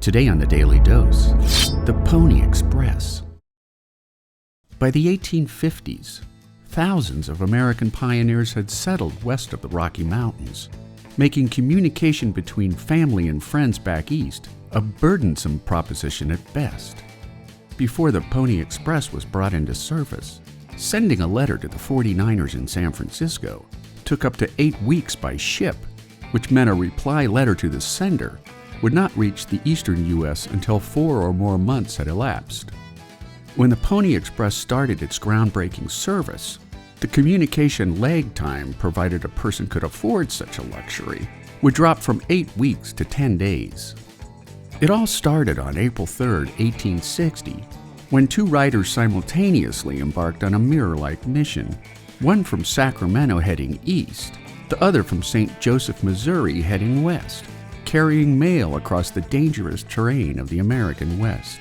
Today on the Daily Dose, the Pony Express. By the 1850s, thousands of American pioneers had settled west of the Rocky Mountains, making communication between family and friends back east a burdensome proposition at best. Before the Pony Express was brought into service, sending a letter to the 49ers in San Francisco took up to 8 weeks by ship, which meant a reply letter to the sender would not reach the eastern U.S. until 4 or more months had elapsed. When the Pony Express started its groundbreaking service, the communication lag time, provided a person could afford such a luxury, would drop from 8 weeks to 10 days. It all started on April 3, 1860, when 2 riders simultaneously embarked on a mirror-like mission, one from Sacramento heading east, the other from St. Joseph, Missouri heading west, carrying mail across the dangerous terrain of the American West.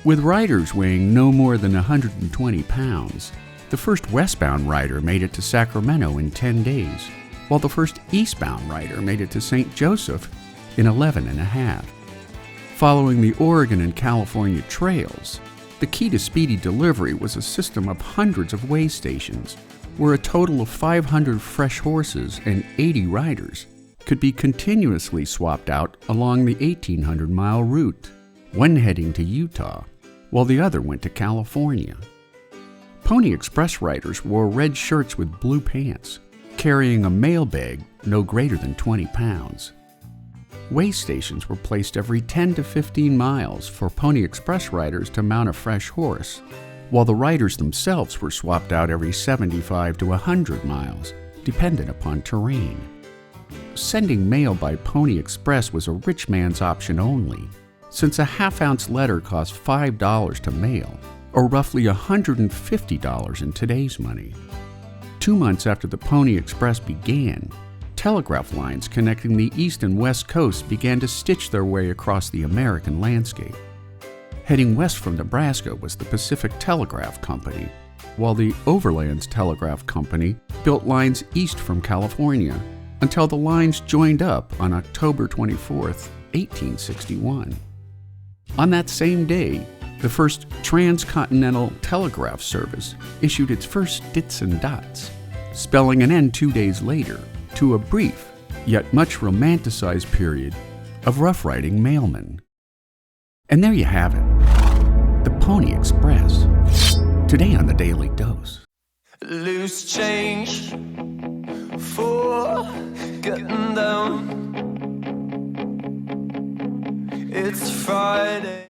With riders weighing no more than 120 pounds, the first westbound rider made it to Sacramento in 10 days, while the first eastbound rider made it to St. Joseph in 11 and a half. Following the Oregon and California trails, the key to speedy delivery was a system of hundreds of way stations, where a total of 500 fresh horses and 80 riders could be continuously swapped out along the 1,800-mile route, one heading to Utah, while the other went to California. Pony Express riders wore red shirts with blue pants, carrying a mail bag no greater than 20 pounds. Way stations were placed every 10 to 15 miles for Pony Express riders to mount a fresh horse, while the riders themselves were swapped out every 75 to 100 miles, dependent upon terrain. Sending mail by Pony Express was a rich man's option only, since a half-ounce letter cost $5 to mail, or roughly $150 in today's money. 2 months after the Pony Express began, telegraph lines connecting the east and west coasts began to stitch their way across the American landscape. Heading west from Nebraska was the Pacific Telegraph Company, while the Overland's Telegraph Company built lines east from California until the lines joined up on October 24, 1861. On that same day, the first transcontinental telegraph service issued its first dits and dots, spelling an end 2 days later to a brief, yet much romanticized period of rough-riding mailmen. And there you have it, the Pony Express, today on the Daily Dose. Loose change for getting down. It's Friday.